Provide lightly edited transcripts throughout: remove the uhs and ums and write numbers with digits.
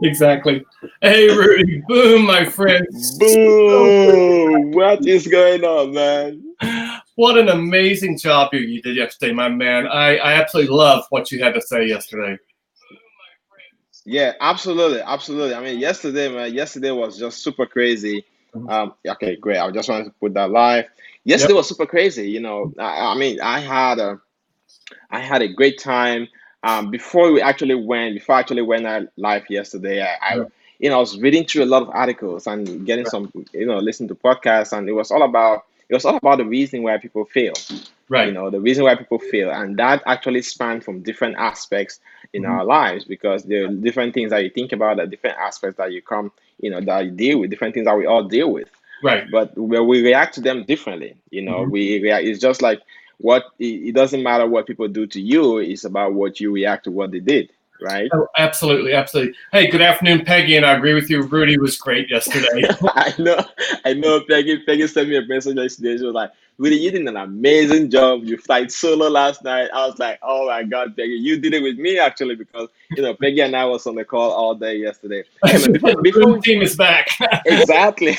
Exactly. Hey, Rudy. Boom, my friend. Boom! What is going on, man? What an amazing job you did yesterday, my man. I absolutely love what you had to say yesterday. Yeah, absolutely, absolutely. I mean, yesterday, man, yesterday was just super crazy. Okay, great. I just wanted to put that live. Yep. Yesterday was super crazy. I mean, I had a great time. Before I actually went out live yesterday, I was reading through a lot of articles and getting some, listening to podcasts, and it was all about the reason why people fail. Right. The reason why people fail, and that actually spanned from different aspects in Mhm. our lives, because there are different things that you think about, the different aspects that that you deal with, different things that we all deal with, Right. but where we react to them differently. Mhm. We react. It's just like it doesn't matter what people do to you. It's about what you react to what they did, right? Oh, absolutely, absolutely. Hey, good afternoon, Peggy, and I agree with you. Rudy was great yesterday. I know, I know. Peggy sent me a message yesterday. She was like, "Really, you did an amazing job. You flight solo last night." I was like, "Oh my God, Peggy, you did it with me actually, because Peggy and I was on the call all day yesterday." Hey man, before The before boom team is back. exactly.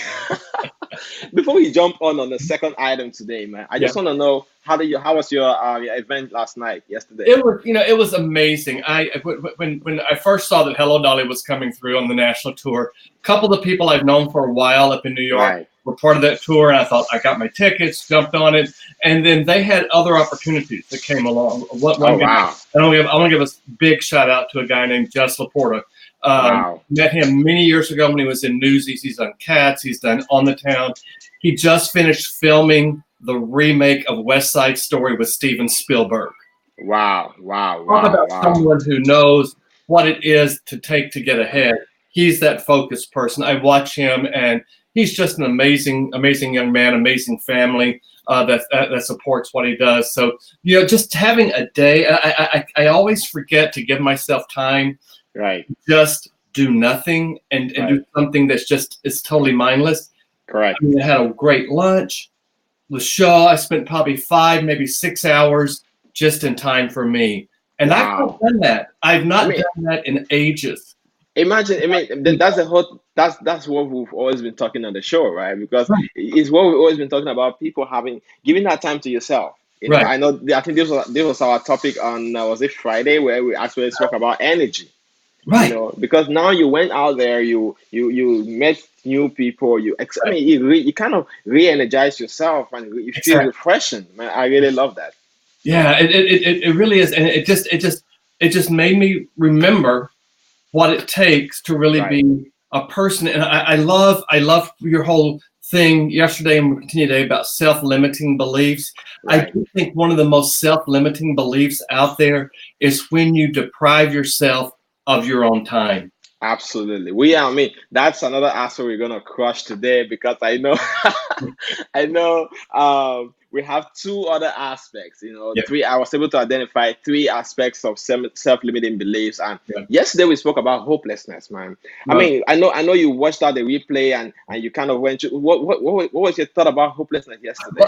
Before we jump on the second item today, man, I Yeah. just want to know how was your event last night, yesterday? It was amazing. When I first saw that Hello Dolly was coming through on the national tour, a couple of the people I've known for a while up in New York Right. were part of that tour, and I thought I got my tickets, jumped on it, and then they had other opportunities that came along. One Oh guy, wow. I want to give a big shout out to a guy named Jess Laporta. Wow. Met him many years ago when he was in Newsies. He's done Cats. He's done On the Town. He just finished filming the remake of West Side Story with Steven Spielberg. Wow. Wow. Talk Wow. about Wow. someone who knows what it is to take to get ahead. He's that focused person. I watch him, and he's just an amazing, amazing young man, amazing family that supports what he does. So just having a day. I always forget to give myself time, Right. just do nothing and Right. do something that's just is totally mindless. Correct. I mean, I had a great lunch. The show, I spent probably 5, maybe 6 hours just in time for me. And I've not Wow. done that. I've I not mean, done that in ages. imagine. I mean, that's the whole. That's what we've always been talking on the show, right? Because Right, it's what we've always been talking about. People giving that time to yourself. right, I know. I think this was our topic on was it Friday, where we actually spoke about energy. right, Because now you went out there, you met new people. I right. mean, you kind of re-energize yourself, and you feel Exactly. refreshing. Man, I really love that. Yeah, it really is. And it just made me remember what it takes to really Right. be a person. And I love your whole thing yesterday and continue today about self-limiting beliefs. I Right. do think one of the most self-limiting beliefs out there is when you deprive yourself of your own time. Absolutely. I mean, that's another aspect we're gonna crush today, because I know, I know. We have two other aspects. Yeah, Three. I was able to identify three aspects of self-limiting beliefs. And yeah. yesterday we spoke about hopelessness, man. I Right. mean, I know you watched out the replay, and you kind of went through. What was your thought about hopelessness Well, yesterday?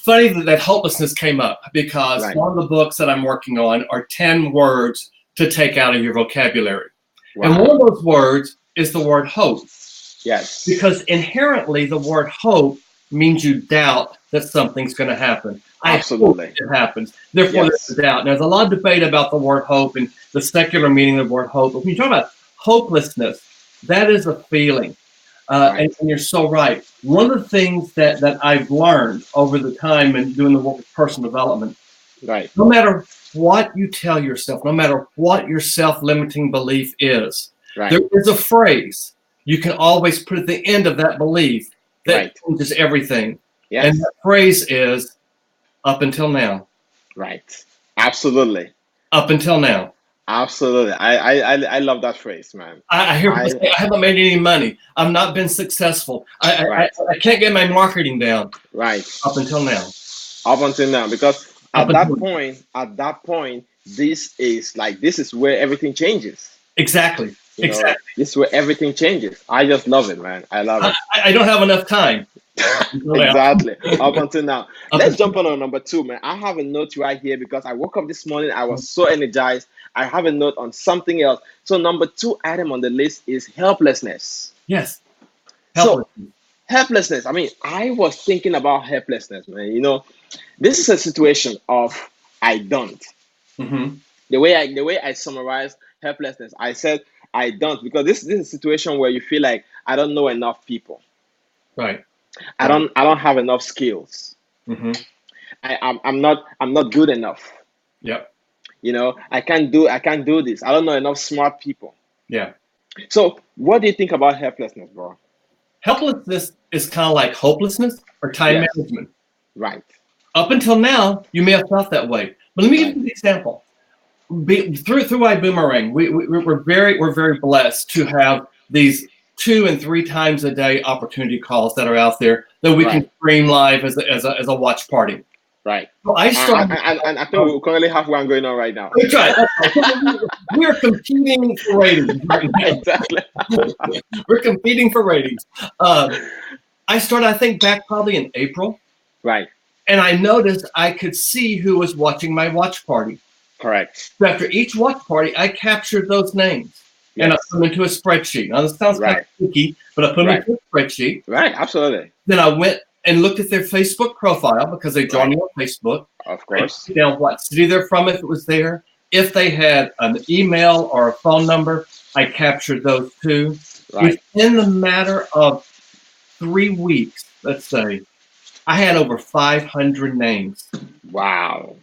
funny that hopelessness came up because Right. one of the books that I'm working on are 10 words to take out of your vocabulary. And one Wow. of those words is the word hope, Yes. because inherently the word hope means you doubt that something's going to happen. I hope Absolutely. it happens. Therefore, there's Yes. a doubt. Now, there's a lot of debate about the word hope and the secular meaning of the word hope. But when you talk about hopelessness, that is a feeling. And, Right. and you're so right. One of the things that I've learned over the time and doing the work of personal development, Right. no matter what you tell yourself, no matter what your self-limiting belief is, there Right. is a phrase you can always put at the end of that belief that Right. changes everything. And Yes. that phrase is up until now. Right. Absolutely. Up until now. Absolutely. I love that phrase, man. I hear people I say, I haven't made any money. I've not been successful. Right. I can't get my marketing down. Right. Up until now. Up until now, because Up until now. at that point, this is where everything changes. Exactly. Exactly. This is where everything changes. I just love it, man. I love I, it. I don't have enough time. Until now. Exactly. Up until now. Up Let's until jump on number two, man. I have a note right here because I woke up this morning. I was so energized. I have a note on something else. So number two item on the list is helplessness. yes, So helplessness. helplessness. I mean, I was thinking about helplessness, man. This is a situation of I don't. Hmm. The way I summarized helplessness, I said I don't because this is a situation where you feel like I don't know enough people. Right, I right. don't I don't have enough skills. Hmm. I'm not good enough. Yep. I can't do this. I don't know enough smart people. Yeah. So what do you think about helplessness, bro? Helplessness is kind of like hopelessness or time Yes. management. Right. Up until now, you may have felt that way. But let me give Right. you an example. Through ibüümerang, we're very blessed to have these 2 and 3 times a day opportunity calls that are out there that we can Right. stream live as a watch party. Right. So I started. And I think we currently have one going on right now. That's right. That's right. We're competing for ratings right now. Exactly. We're competing for ratings. I started, I think, back probably in April, Right. and I noticed I could see who was watching my watch party. Correct. So after each watch party, I captured those names and I Yes. put them into a spreadsheet. Now, this sounds kind of Right. tricky, but I put them Right. into a spreadsheet. Right. Absolutely. Then I went and looked at their Facebook profile because they joined Right. me on Facebook. Of I course. put down what city they're from if it was there. If they had an email or a phone number, I captured those too. Right. Within the matter of 3 weeks, let's say, I had over 500 names. Wow.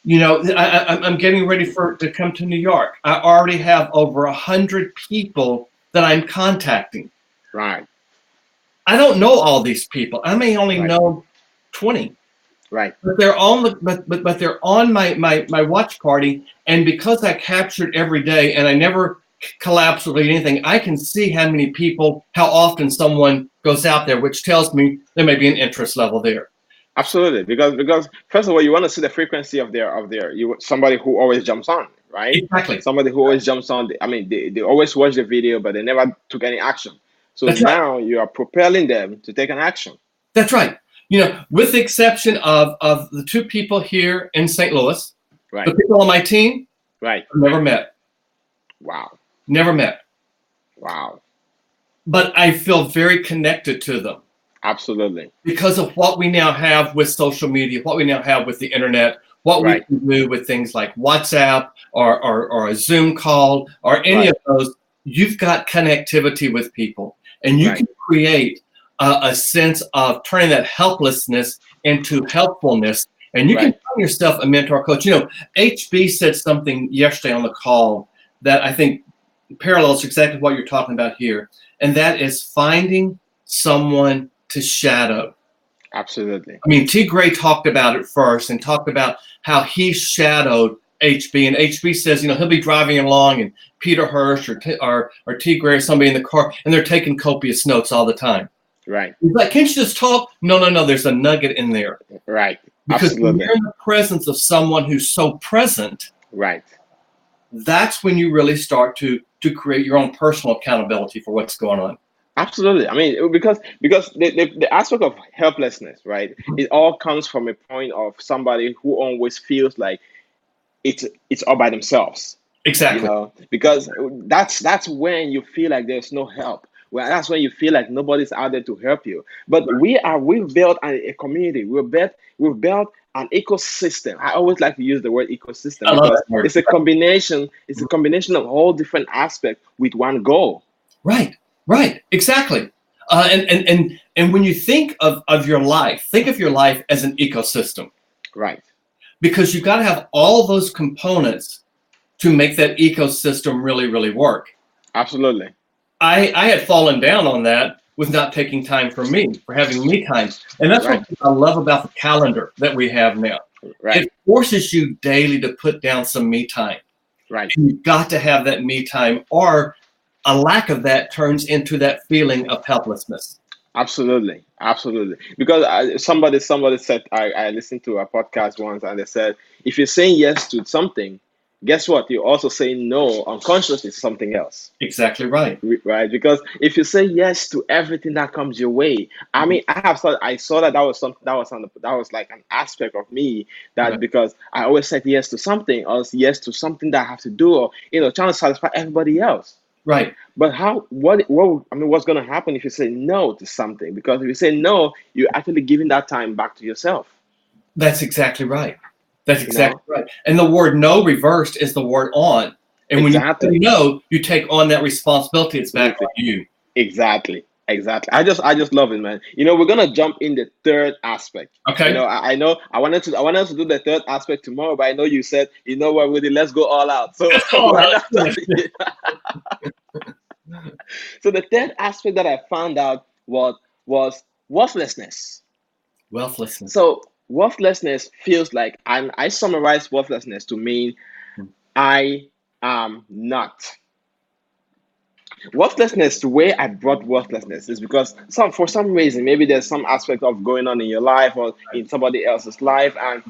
I'm getting ready to come to New York. I already have over 100 people that I'm contacting. Right. I don't know all these people. I may only Right. know 20, Right. but they're on but they're on my watch party. And because I captured every day and I never collapse or anything, I can see how many people, how often someone goes out there, which tells me there may be an interest level there. Absolutely. Because first of all, you want to see the frequency of their somebody who always jumps on, right? Exactly. Somebody who always jumps on. I mean, they always watch the video, but they never took any action. So That's right. now you are propelling them to take an action. That's right. With the exception of the 2 people here in St. Louis, the Right. people on my team, Right. I've never met. Wow. Never met. Wow. But I feel very connected to them Absolutely. because of what we now have with social media, what we now have with the internet, what we Right. can do with things like WhatsApp or a Zoom call or any Right. of those. You've got connectivity with people, and you Right. can create a sense of turning that helplessness into helpfulness. And you can Right. find yourself a mentor coach. HB said something yesterday on the call that I think parallels exactly what you're talking about here. And that is finding someone to shadow. Absolutely. I mean, T. Gray talked about it first and talked about how he shadowed HB. And HB says, he'll be driving along and Peter Hirsch or T. Gray or somebody in the car, and they're taking copious notes all the time. Right. He's like, can't you just talk? No. There's a nugget in there. Right. Because when Absolutely. you're in the presence of someone who's so present, Right. that's when you really start to create your own personal accountability for what's going on. Absolutely. I mean, because the aspect of helplessness, right? It all comes from a point of somebody who always feels like it's all by themselves. Exactly. Because that's when you feel like there's no help. Well, that's when you feel like nobody's out there to help you. But we've built a community. We've built an ecosystem. I always like to use the word ecosystem I love because that word. it's a combination of all different aspects with one goal. Right. Exactly. And when you think of your life, think of your life as an ecosystem. Right. Because you've got to have all those components to make that ecosystem really, really work. Absolutely. I had fallen down on that with not taking time for having me time. And that's Right. what I love about the calendar that we have now. Right. It forces you daily to put down some me time. Right. And you've got to have that me time, or a lack of that turns into that feeling of helplessness. Absolutely. Because somebody said I listened to a podcast once and they said if you're saying yes to something, guess what? You're also saying no unconsciously to something else. Exactly right. Right? Because if you say yes to everything that comes your way, I mean, I saw that that was like an aspect of me that Right. because I always said yes to something, or yes to something that I have to do, or trying to satisfy everybody else. Right. But what's going to happen if you say no to something? Because if you say no, you're actually giving that time back to yourself. That's exactly right. That's You exactly know? right. And the word no reversed is the word on. And when you Exactly. say no, you take on that responsibility. It's back to you. Exactly. Exactly. I just love it, man. We're gonna jump in the third aspect. Okay. I know I wanted us to do the third aspect tomorrow, but I know you said, you know what, Rudy, let's go all out. So That's all why right. not? So the third aspect that I found out was worthlessness. Wealthlessness. So worthlessness feels like, and I summarize worthlessness to mean I am not. Worthlessness, the way I brought worthlessness is because for some reason, maybe there's some aspect of going on in your life or in somebody else's life, and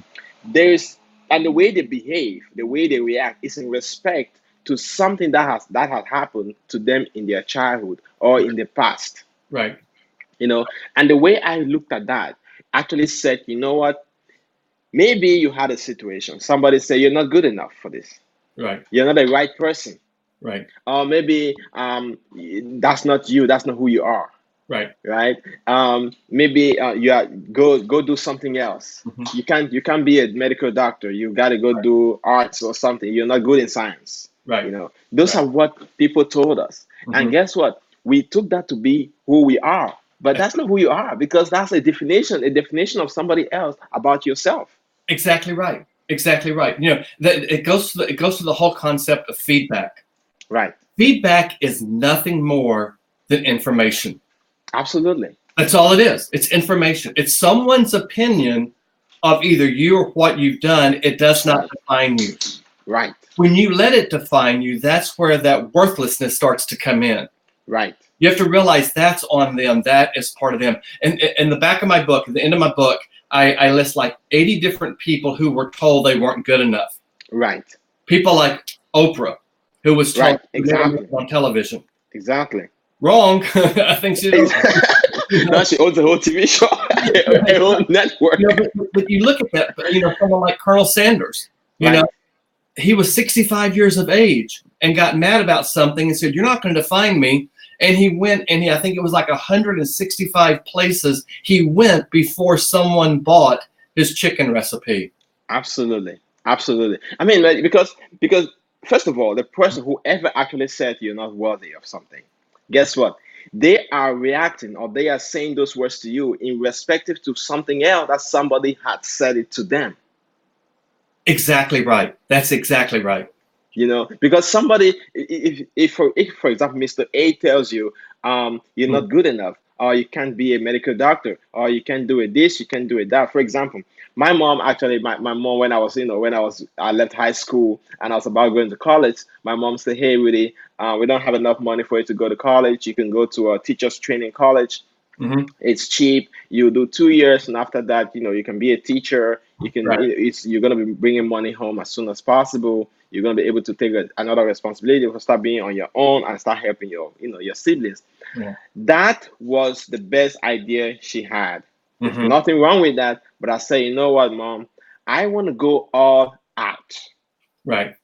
the way they behave, the way they react is in respect to something that has happened to them in their childhood or in the past. Right. And the way I looked at that actually said, you know what? Maybe you had a situation. Somebody said you're not good enough for this. Right. You're not the right person. Right. Or maybe that's not you. That's not who you are. Right. Right. Maybe go do something else. You can't be a medical doctor. You got to go do arts or something. You're not good in science. Right. Those are what people told us. And guess what? We took that to be who we are. But that's not who you are, because that's a definition of somebody else about yourself. Exactly right. Exactly right. That it goes to the whole concept of feedback. Right. Feedback is nothing more than information. Absolutely. That's all it is. It's information. It's someone's opinion of either you or what you've done. It does not define you. Right. When you let it define you, that's where that worthlessness starts to come in. Right. You have to realize that's on them. That is part of them. And in the back of my book, at the end of my book, I list like 80 different people who were told they weren't good enough. Right. People like Oprah, who was told exactly on television. Exactly. Wrong. I think she. Now she owns a whole TV show, a whole network. But you look at that. But someone like Colonel Sanders. He was 65 years of age and got mad about something and said, "You're not going to define me." And he went and I think it was like 165 places he went before someone bought his chicken recipe. Absolutely. Absolutely. I mean, because first of all, the person who ever actually said you're not worthy of something, guess what? They are reacting, or they are saying those words to you in respective to something else that somebody had said it to them. Exactly right. That's exactly right. Because somebody, if for example, Mr. A tells you, you're not good enough, or you can't be a medical doctor, or you can't do it this, you can't do it that. For example, my mom actually, my mom, when I left high school and I was about going to college, my mom said, "Hey, Rudy, we don't have enough money for you to go to college. You can go to a teacher's training college. It's cheap. You do 2 years, and after that, you can be a teacher. You can. You're gonna be bringing money home as soon as possible. You're gonna be able to take another responsibility to start being on your own and start helping your siblings." Yeah. That was the best idea she had. There's nothing wrong with that, but I say, you know what, Mom? I want to go all out. Right.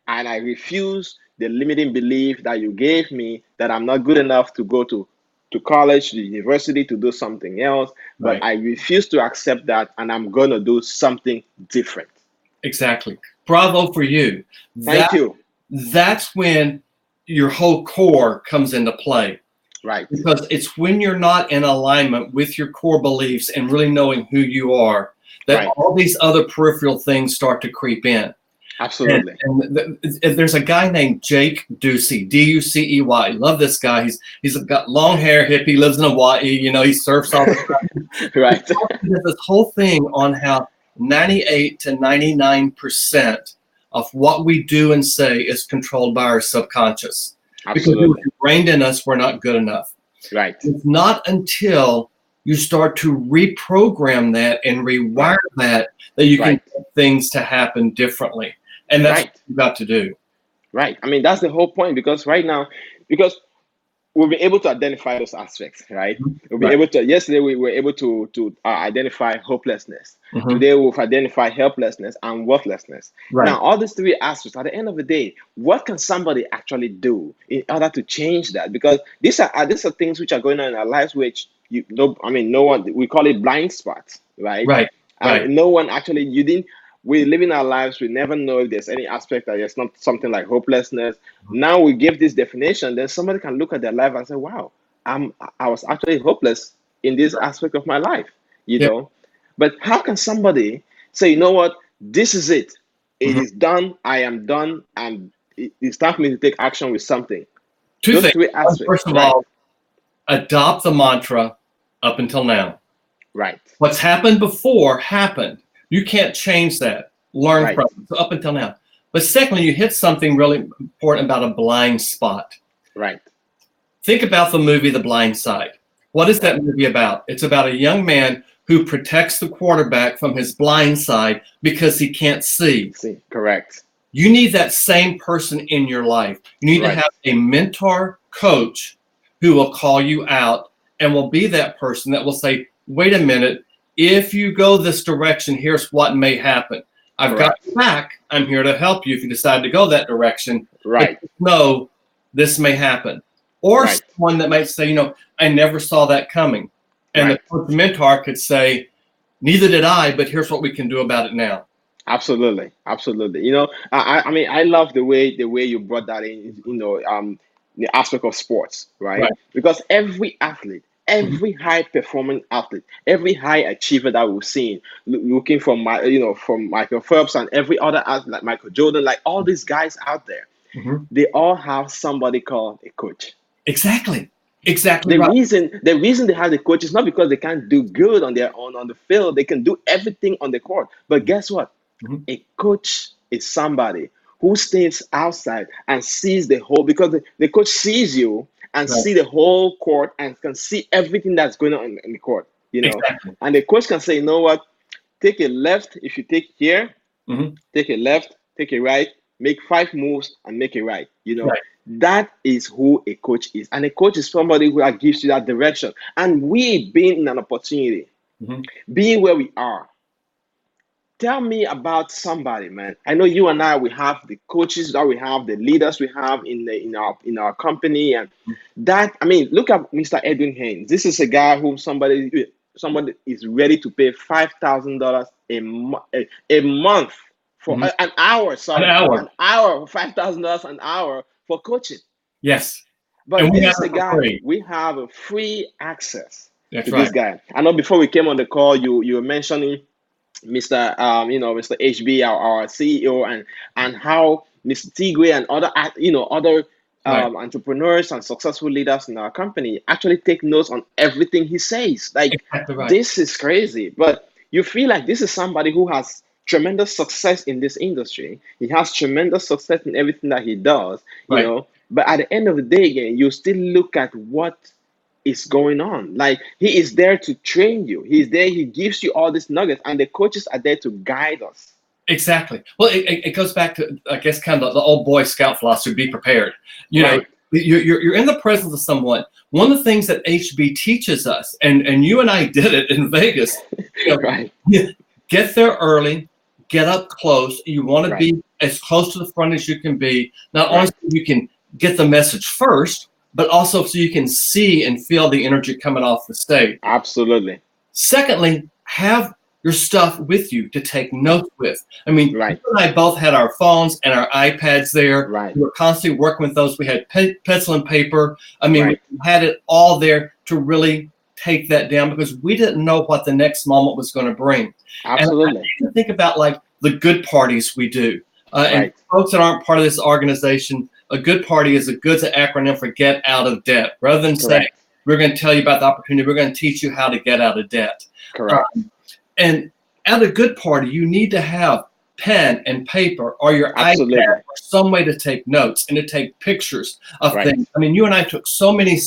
And I refuse the limiting belief that you gave me that I'm not good enough to go to college, to the university, to do something else. But I refuse to accept that, and I'm going to do something different. Exactly. Bravo for you. Thank you. That's when your whole core comes into play. Right. Because it's when you're not in alignment with your core beliefs and really knowing who you are that all these other peripheral things start to creep in. Absolutely. And there's a guy named Jake Ducey, Ducey. Love this guy. He's got long hair, hippie, lives in Hawaii. He surfs all the time. Right. There's this whole thing on how 98 to 99% of what we do and say is controlled by our subconscious. Absolutely. Because it's ingrained in us, we're not good enough. Right. It's not until you start to reprogram that and rewire that you can get things to happen differently. And that's Right. what you've got to do. Right. I mean, that's the whole point, because right now, because we'll be able to identify those aspects, right? We'll be Right. able to. Yesterday, we were able to identify hopelessness. Mhm. Today, we've identified helplessness and worthlessness. Right. Now, all these three aspects. At the end of the day, what can somebody actually do in order to change that? Because these are things which are going on in our lives, which no one. We call it blind spots, right? Right. Right. And no one actually. You didn't. We live in our lives. We never know if there's any aspect that there's not something like hopelessness. Now we give this definition, then somebody can look at their life and say, "Wow, I was actually hopeless in this aspect of my life," you Yeah. know. But how can somebody say, "You know what? This is it. It Mhm. is done. I am done, and it's time for me to take action with something." Two Those things. three One, aspects, first of right? all, adopt the mantra up until now. Right. What's happened before happened. You can't change that. Learn Right. from it. So up until now. But secondly, you hit something really important about a blind spot. Right. Think about the movie The Blind Side. What is that movie about? It's about a young man who protects the quarterback from his blind side because he can't see. See, correct. You need that same person in your life. You need to Right. have a mentor coach who will call you out and will be that person that will say, wait a minute, if you go this direction, here's what may happen. I've got Correct. your back. I'm here to help you if you decide to go that direction. Right. But no, this may happen. Or Right. someone that might say, I never saw that coming. And Right. the mentor could say, neither did I, but here's what we can do about it now. Absolutely, absolutely. I mean, I love the way you brought that in. The aspect of sports, right? Right. Because every athlete, every high performing athlete, every high achiever that we've seen, looking from from Michael Phelps and every other athlete, like Michael Jordan, like all these guys out there, Mhm. they all have somebody called a coach. Exactly. Exactly The right. reason they have the coach is not because they can't do good on their own on the field. They can do everything on the court. But guess what? Mhm. A coach is somebody who stays outside and sees the whole, because the coach sees you and Right. see the whole court and can see everything that's going on in the court. Exactly. And the coach can say, you know what? Take a left. If you take here, Mhm. take a left, take a right, make 5 moves and make a right. Right. That is who a coach is. And a coach is somebody who gives you that direction. And we being in an opportunity, Mhm. being where we are, tell me about somebody, man. I know you and I, we have the coaches that we have, the leaders we have in our company, and that, I mean, look at Mr. Edwin Haynes. This is a guy whom somebody is ready to pay $5,000 a month for Mhm. an hour. An Sorry, hour. an hour, $5,000 an hour for coaching. Yes. But And we this have is the it for guy, free. we have a free access That's to right. this guy. I know before we came on the call, you were mentioning Mr. HB, our CEO, and how Mr. Tigwe and other Right. entrepreneurs and successful leaders in our company actually take notes on everything he says. Like, Exactly right. this is crazy, but you feel like this is somebody who has tremendous success in this industry. He has tremendous success in everything that he does, Right. But at the end of the day, again, you still look at what is going on. Like, he is there to train you. He's there. He gives you all these nuggets, and the coaches are there to guide us. Exactly. Well, it goes back to, I guess, kind of the old Boy Scout philosophy: be prepared. Right. You're in the presence of someone. One of the things that HB teaches us, and you and I did it in Vegas. Right. Get there early, get up close. You want to Right. be as close to the front as you can be. Not only Right. so you can get the message first, but also so you can see and feel the energy coming off the stage. Absolutely. Secondly, have your stuff with you to take notes with. I mean, Right. you and I both had our phones and our iPads there. Right. We were constantly working with those. We had pencil and paper. I mean, Right. we had it all there to really take that down because we didn't know what the next moment was going to bring. Absolutely. And I think about like the good parties we do. And Right. folks that aren't part of this organization, a good party is a good's an acronym for get out of debt. Rather than saying, Correct. we're going to tell you about the opportunity, we're going to teach you how to get out of debt. Correct. And at a good party, you need to have pen and paper or your Absolutely. iPad or some way to take notes and to take pictures of Right. things. I mean, you and I took so many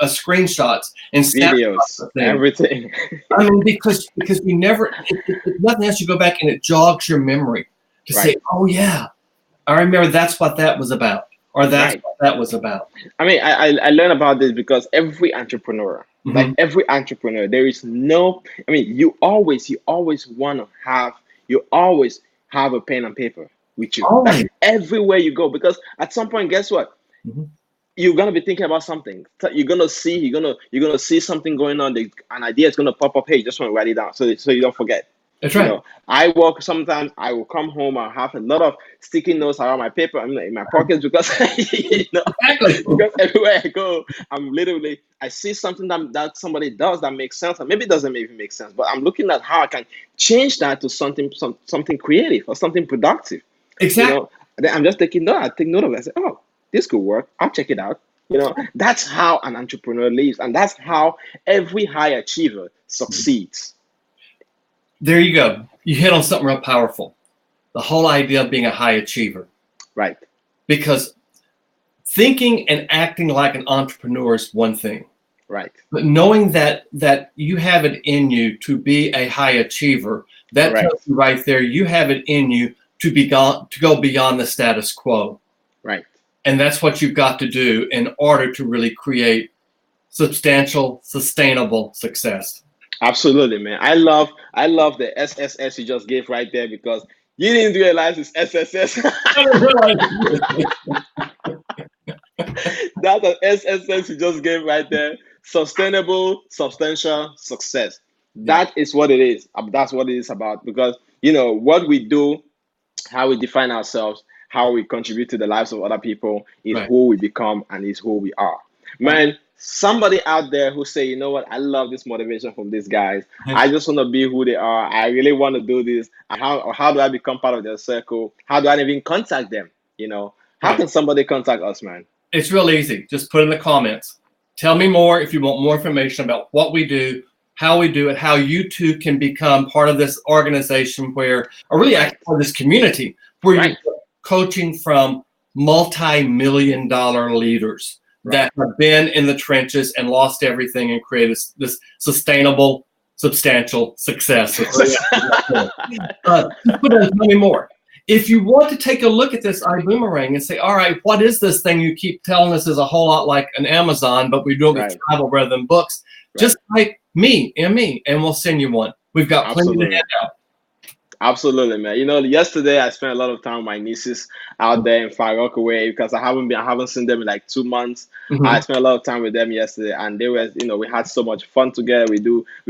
screenshots and snapshots Videos, of things. everything. I mean, because you never, if nothing else, you go back and it jogs your memory to say, Right. oh yeah, I remember that's what that was about, or that's Right. what that was about. I mean, I learned about this because every entrepreneur, like Hmm. every entrepreneur, there is no, I mean, you always want to have, you always have a pen and paper with you. Like Always. everywhere you go, because at some point, guess what? Mhm. You're gonna be thinking about something. So you're gonna see something going on. An idea is gonna pop up. Hey, just want to write it down so you don't forget. That's You right. know, I work sometimes. I will come home. I have a lot of sticky notes around my paper. I'm in my pockets because Exactly. because everywhere I go, I see something that somebody does that makes sense, and maybe it doesn't even make sense. But I'm looking at how I can change that to something creative or something productive. You Exactly. know, then I'm just taking note. I take note of it. I say, oh, this could work. I'll check it out. That's how an entrepreneur lives, and that's how every high achiever succeeds. There you go. You hit on something real powerful. The whole idea of being a high achiever. Right. Because thinking and acting like an entrepreneur is one thing. Right. But knowing that you have it in you to be a high achiever, that Right. tells you right there, you have it in you to go beyond the status quo. Right. And that's what you've got to do in order to really create substantial, sustainable success. Absolutely, man. I love the SSS you just gave right there because you didn't realize it's SSS. I didn't realize. That's an SSS you just gave right there. Sustainable, substantial success. Yeah, That is what it is. That's what it is about because what we do, how we define ourselves, how we contribute to the lives of other people is right. who we become and is who we are. Man, somebody out there who say, you know what, I love this motivation from these guys. I just want to be who they are. I really want to do this. And how do I become part of their circle? How do I even contact them? How Right. can somebody contact us, man? It's real easy. Just put in the comments. Tell me more if you want more information about what we do, how we do it, how you too can become part of this organization where, or really Right. actually part of this community where you're Right. coaching from multi-million-dollar leaders that have been in the trenches and lost everything and created this sustainable, substantial success. Just put in, tell me more. If you want to take a look at this iboomerang and say, all right, what is this thing you keep telling us is a whole lot like an Amazon, but we do it with Right. travel rather than books, Right. just type me, M-E, and we'll send you one. We've got plenty to Absolutely. hand out. Absolutely, man. Yesterday I spent a lot of time with my nieces out there in Far Rockaway because I haven't seen them in like 2 months. I Mhm. spent a lot of time with them yesterday, and they were, we had so much fun together. We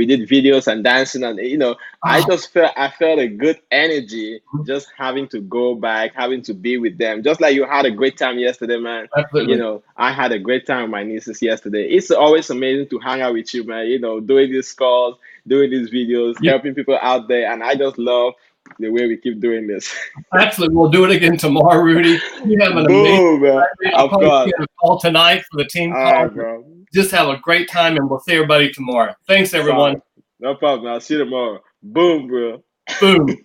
did videos and dancing, and I Oh, just felt a good energy just having to go back, having to be with them. Just like you had a great time yesterday, man. absolutely. I had a great time with my nieces yesterday. It's always amazing to hang out with you, man. Doing these calls, doing these videos, Yeah, helping people out there, and I just love the way we keep doing this. absolutely. We'll do it again tomorrow, Rudy. You have an amazing Boom, man. day. I'll Of probably see course. you at a call tonight for the team All call. right, bro. Just have a great time, and we'll see everybody tomorrow. Thanks, everyone. Sorry. No problem. I'll see you tomorrow. Boom, bro. Boom.